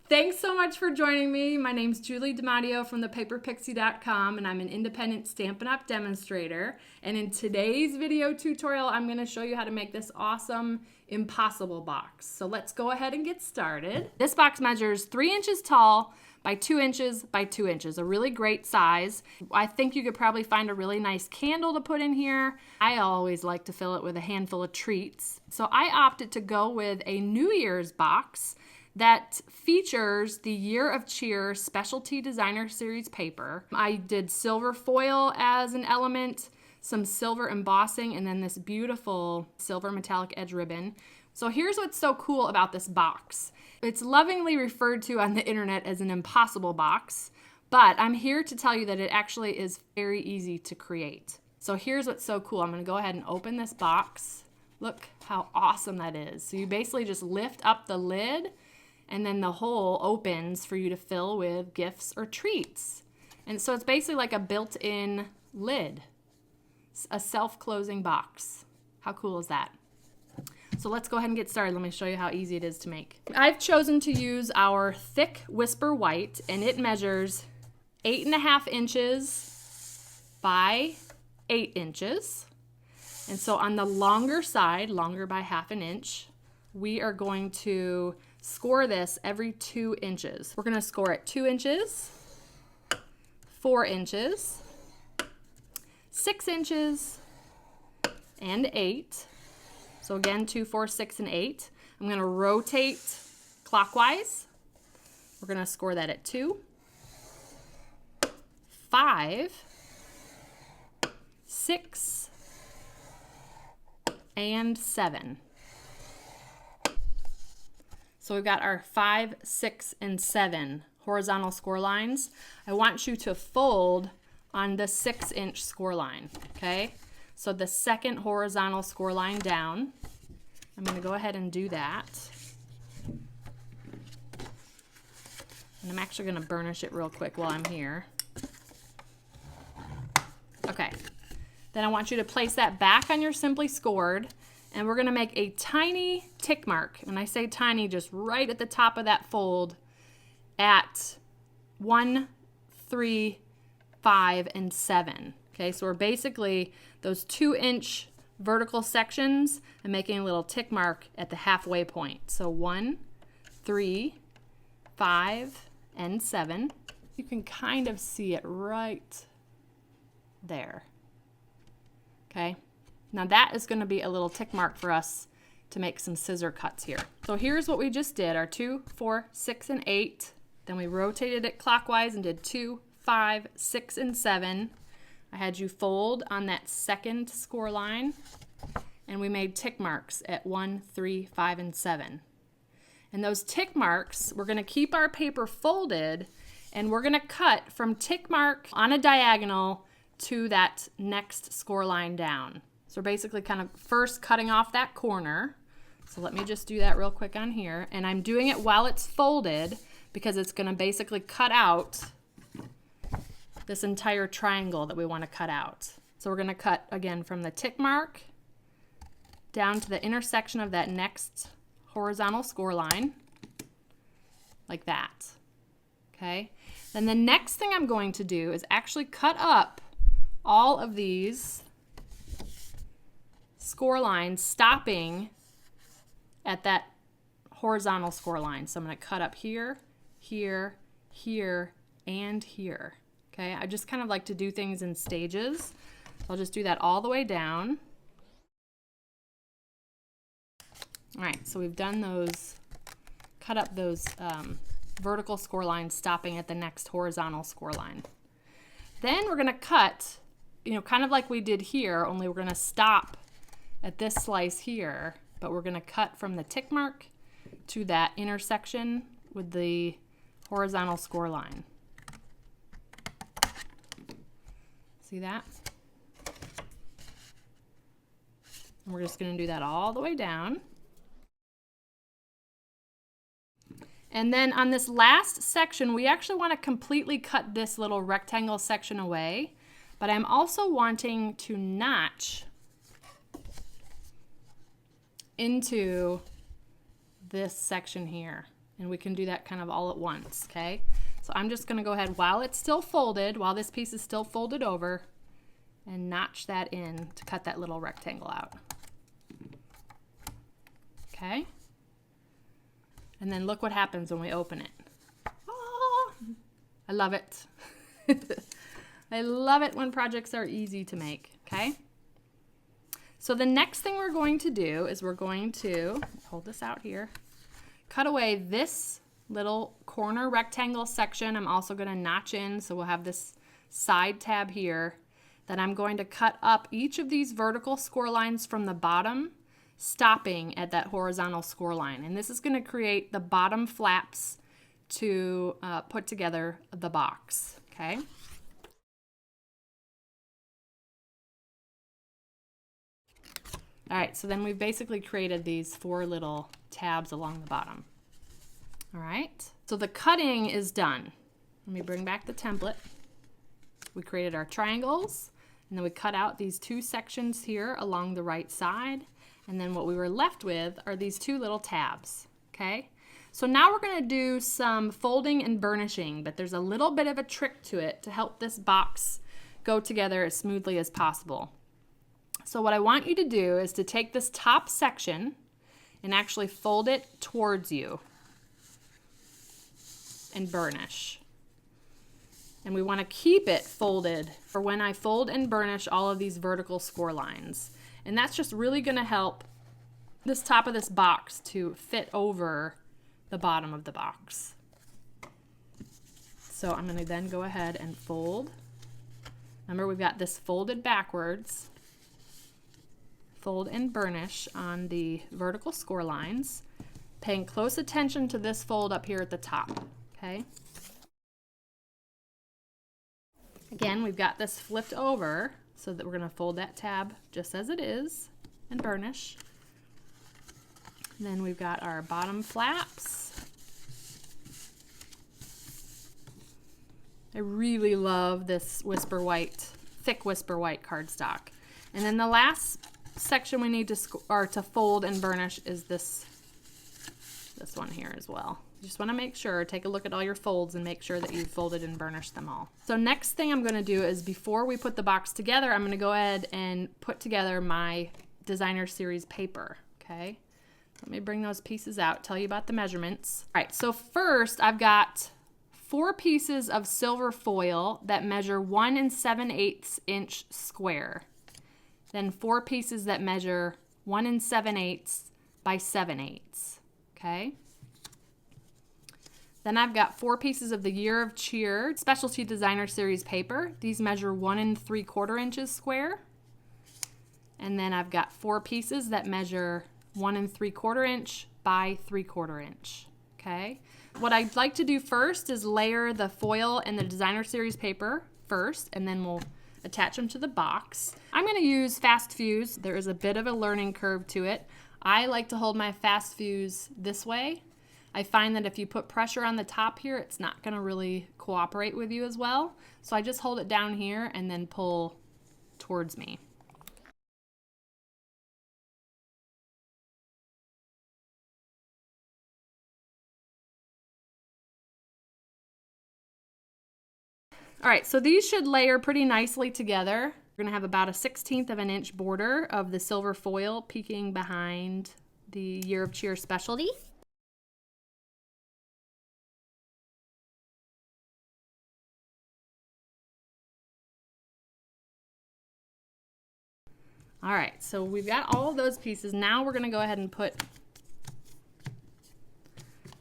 Thanks so much for joining me. My name's Julie DiMatteo from thepaperpixie.com, and I'm an independent Stampin' Up! Demonstrator. And in today's video tutorial, I'm going to show you how to make this awesome impossible box. So let's go ahead and get started. This box measures 3 inches tall by 2 inches by 2 inches, a really great size. I think you could probably find a really nice candle to put in here. I always like to fill it with a handful of treats. So I opted to go with a New Year's box that features the Year of Cheer Specialty Designer Series paper. I did silver foil as an element, some silver embossing, and then this beautiful silver metallic edge ribbon. So here's what's so cool about this box. It's lovingly referred to on the internet as an impossible box, but I'm here to tell you that it actually is very easy to create. So here's what's so cool. I'm gonna go ahead and open this box. Look how awesome that is. So you basically just lift up the lid, and then the hole opens for you to fill with gifts or treats. And so it's basically like a built-in lid, a self-closing box. How cool is that? So let's go ahead and get started. Let me show you how easy it is to make. I've chosen to use our thick Whisper White, and it measures 8.5 inches by 8 inches. And so on the longer side, longer by 1/2 inch, we are going to score this every 2 inches. We're gonna score it 2 inches, 4 inches, 6 inches, and 8. So again, 2, 4, 6, and 8. I'm gonna rotate clockwise. We're gonna score that at 2, 5, 6, and 7. So we've got our 5, 6, and 7 horizontal score lines. I want you to fold on the 6-inch score line, okay? So the second horizontal score line down, I'm gonna go ahead and do that. And I'm actually gonna burnish it real quick while I'm here. Okay, then I want you to place that back on your Simply Scored, and we're gonna make a tiny tick mark. And I say tiny, just right at the top of that fold at 1, 3, 5, and 7. Okay, so we're basically those 2-inch vertical sections and making a little tick mark at the halfway point. So 1, 3, 5, and 7. You can kind of see it right there. Okay. Now that is going to be a little tick mark for us to make some scissor cuts here. So here's what we just did, our 2, 4, 6, and 8. Then we rotated it clockwise and did 2, 5, 6, and 7. I had you fold on that second score line, and we made tick marks at 1, 3, 5, and 7. And those tick marks, we're going to keep our paper folded, and we're going to cut from tick mark on a diagonal to that next score line down. So we're basically kind of first cutting off that corner. So let me just do that real quick on here. And I'm doing it while it's folded because it's gonna basically cut out this entire triangle that we wanna cut out. So we're gonna cut again from the tick mark down to the intersection of that next horizontal score line, like that, okay? Then the next thing I'm going to do is actually cut up all of these score lines, stopping at that horizontal score line. So I'm going to cut up here, here, here, and here. Okay, I just kind of like to do things in stages. So I'll just do that all the way down. All right, so we've done those, cut up those vertical score lines stopping at the next horizontal score line. Then we're going to cut, you know, kind of like we did here, only we're going to stop at this slice here, but we're going to cut from the tick mark to that intersection with the horizontal score line. See that? And we're just going to do that all the way down. And then on this last section, we actually want to completely cut this little rectangle section away, but I'm also wanting to notch into this section here. And we can do that kind of all at once, okay? So I'm just gonna go ahead while it's still folded, while this piece is still folded over, and notch that in to cut that little rectangle out. Okay? And then look what happens when we open it. Oh, I love it. I love it when projects are easy to make, okay? So the next thing we're going to do is we're going to, hold this out here, cut away this little corner rectangle section. I'm also going to notch in, so we'll have this side tab here. Then I'm going to cut up each of these vertical score lines from the bottom, stopping at that horizontal score line. And this is going to create the bottom flaps to put together the box, okay? All right, so then we've basically created these 4 little tabs along the bottom. All right, so the cutting is done. Let me bring back the template. We created our triangles, and then we cut out these 2 sections here along the right side. And then what we were left with are these 2 little tabs, okay? So now we're gonna do some folding and burnishing, but there's a little bit of a trick to it to help this box go together as smoothly as possible. So what I want you to do is to take this top section and actually fold it towards you and burnish. And we want to keep it folded for when I fold and burnish all of these vertical score lines. And that's just really going to help this top of this box to fit over the bottom of the box. So I'm going to then go ahead and fold. Remember, we've got this folded backwards. Fold and burnish on the vertical score lines, paying close attention to this fold up here at the top, okay? Again, we've got this flipped over so that we're going to fold that tab just as it is and burnish. And then we've got our bottom flaps. I really love this Whisper White, thick Whisper White cardstock. And then the last section we need to fold and burnish is this one here as well. You just want to make sure, take a look at all your folds and make sure that you've folded and burnished them all. So next thing I'm going to do is, before we put the box together, I'm going to go ahead and put together my designer series paper, okay? Let me bring those pieces out, tell you about the measurements. All right, so first I've got 4 pieces of silver foil that measure 1 7/8 inch square. Then 4 pieces that measure 1 7/8 by 7/8, okay? Then I've got 4 pieces of the Year of Cheer Specialty Designer Series paper. These measure 1 3/4 inches square. And then I've got 4 pieces that measure 1 3/4 inch by 3/4 inch, okay? What I'd like to do first is layer the foil and the Designer Series paper first, and then we'll attach them to the box. I'm going to use fast fuse. There is a bit of a learning curve to it. I like to hold my fast fuse this way. I find that if you put pressure on the top here, it's not going to really cooperate with you as well. So I just hold it down here and then pull towards me. All right, so these should layer pretty nicely together. We're gonna have about a 1/16 of an inch border of the silver foil peeking behind the Year of Cheer Specialty. All right, so we've got all of those pieces. Now we're gonna go ahead and put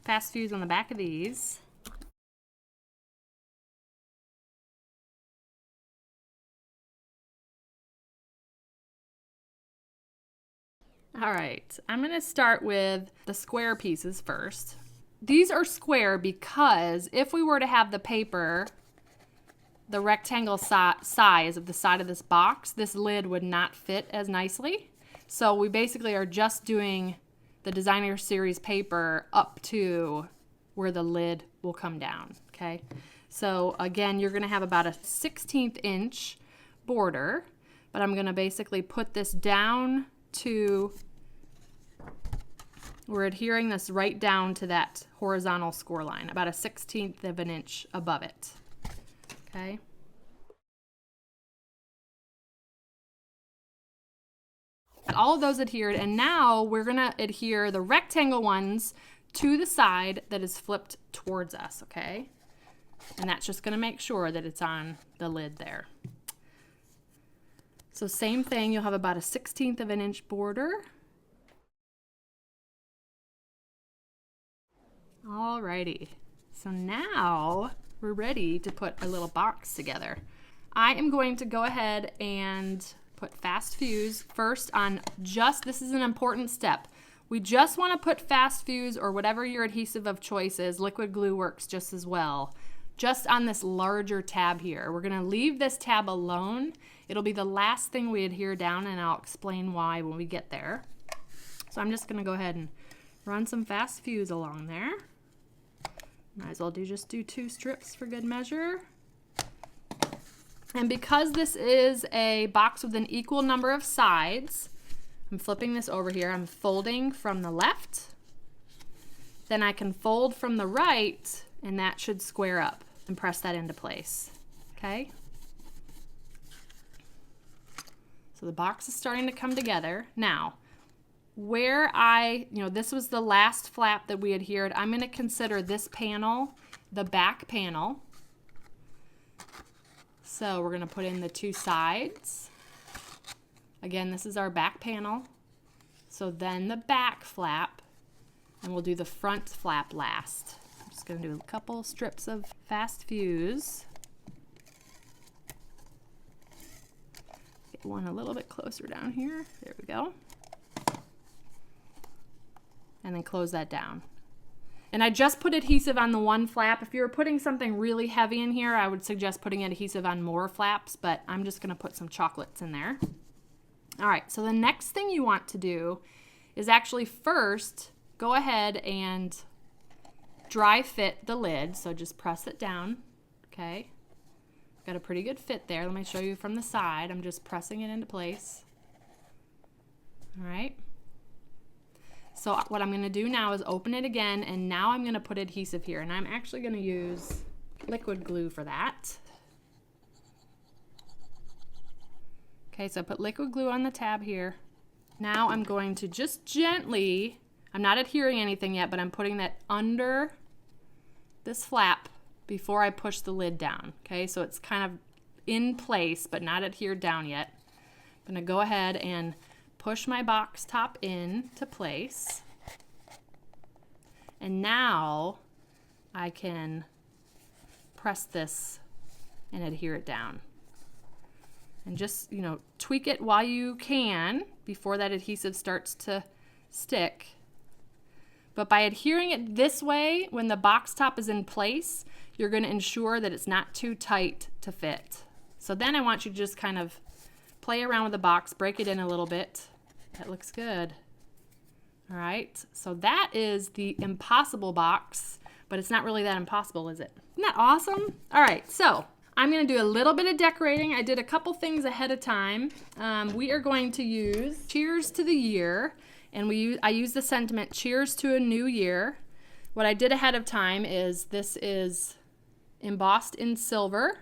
fast fuse on the back of these. All right, I'm going to start with the square pieces first. These are square because if we were to have the paper the rectangle size of the side of this box, this lid would not fit as nicely. So we basically are just doing the Designer Series paper up to where the lid will come down, okay? So again, you're going to have about a 1/16 inch border, but I'm going to basically put this down to we're adhering this right down to that horizontal score line, about a 1/16 of an inch above it. Okay. All of those adhered, and now we're gonna adhere the rectangle ones to the side that is flipped towards us, okay? And that's just gonna make sure that it's on the lid there. So same thing, you'll have about a 1/16 of an inch border. Alrighty, so now we're ready to put a little box together. I am going to go ahead and put fast fuse first on this is an important step. We just want to put fast fuse or whatever your adhesive of choice is. Liquid glue works just as well. Just on this larger tab here. We're going to leave this tab alone. It'll be the last thing we adhere down, and I'll explain why when we get there. So I'm just going to go ahead and run some fast fuse along there. Might as well just do 2 strips for good measure. And because this is a box with an equal number of sides, I'm flipping this over here. I'm folding from the left. Then I can fold from the right, and that should square up and press that into place. Okay? So the box is starting to come together. Now, where this was the last flap that we adhered, I'm going to consider this panel the back panel. So we're going to put in the 2 sides. Again, this is our back panel. So then the back flap, and we'll do the front flap last. I'm just going to do a couple strips of fast fuse. Get one a little bit closer down here. There we go. And then close that down. And I just put adhesive on the 1 flap. If you were putting something really heavy in here, I would suggest putting adhesive on more flaps, but I'm just going to put some chocolates in there. All right, so the next thing you want to do is actually first go ahead and dry fit the lid. So just press it down, okay? Got a pretty good fit there. Let me show you from the side. I'm just pressing it into place. All right. So what I'm going to do now is open it again, and now I'm going to put adhesive here, and I'm actually going to use liquid glue for that. Okay, so I put liquid glue on the tab here. Now I'm going to just gently, I'm not adhering anything yet, but I'm putting that under this flap before I push the lid down. Okay, so it's kind of in place, but not adhered down yet. I'm going to go ahead and push my box top in to place, and now I can press this and adhere it down, and just tweak it while you can before that adhesive starts to stick. But by adhering it this way, when the box top is in place, you're going to ensure that it's not too tight to fit. So then I want you to just kind of play around with the box, break it in a little bit. That looks good. All right, so that is the impossible box, but it's not really that impossible, is it? Isn't that awesome? All right, so I'm gonna do a little bit of decorating. I did a couple things ahead of time. We are going to use Cheers to the Year, and I use the sentiment, Cheers to a New Year. What I did ahead of time is this is embossed in silver,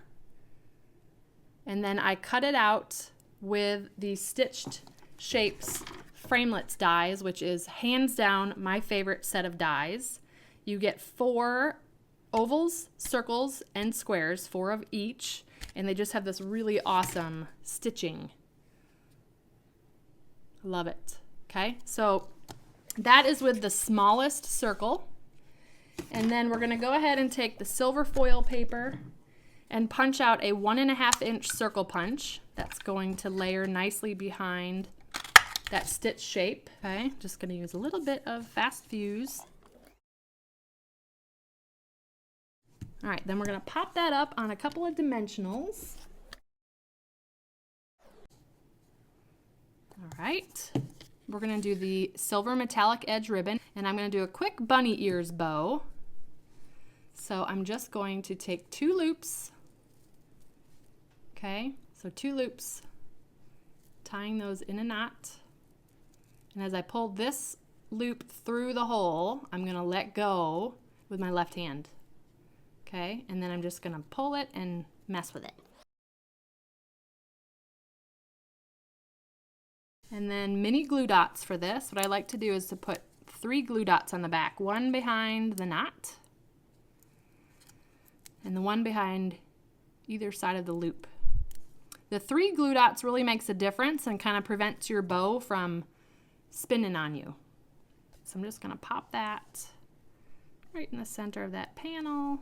and then I cut it out with the Stitched Shapes Framelits dies, which is hands down my favorite set of dies. You get 4 ovals, circles, and squares, 4 of each, and they just have this really awesome stitching. Love it. Okay, so that is with the smallest circle, and then we're going to go ahead and take the silver foil paper and punch out a 1.5 inch circle punch. That's going to layer nicely behind that stitch shape. Okay, just going to use a little bit of fast fuse. All right, then we're going to pop that up on a couple of dimensionals. All right, we're going to do the silver metallic edge ribbon, and I'm going to do a quick bunny ears bow. So I'm just going to take 2 loops. Okay, so 2 loops, tying those in a knot. And as I pull this loop through the hole, I'm gonna let go with my left hand. Okay, and then I'm just gonna pull it and mess with it. And then mini glue dots for this. What I like to do is to put 3 glue dots on the back, one behind the knot and the one behind either side of the loop. The 3 glue dots really makes a difference and kind of prevents your bow from spinning on you. So I'm just gonna pop that right in the center of that panel.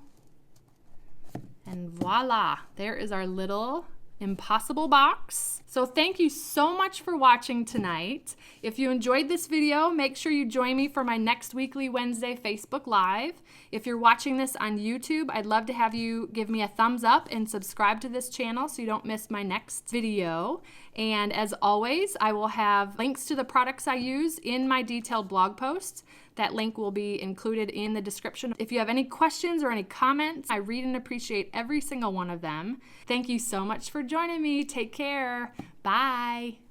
And voila, there is our little impossible box. So thank you so much for watching tonight. If you enjoyed this video, make sure you join me for my next weekly Wednesday Facebook Live. If you're watching this on YouTube, I'd love to have you give me a thumbs up and subscribe to this channel so you don't miss my next video. And as always, I will have links to the products I use in my detailed blog posts. That link will be included in the description. If you have any questions or any comments, I read and appreciate every single one of them. Thank you so much for joining me. Take care. Bye.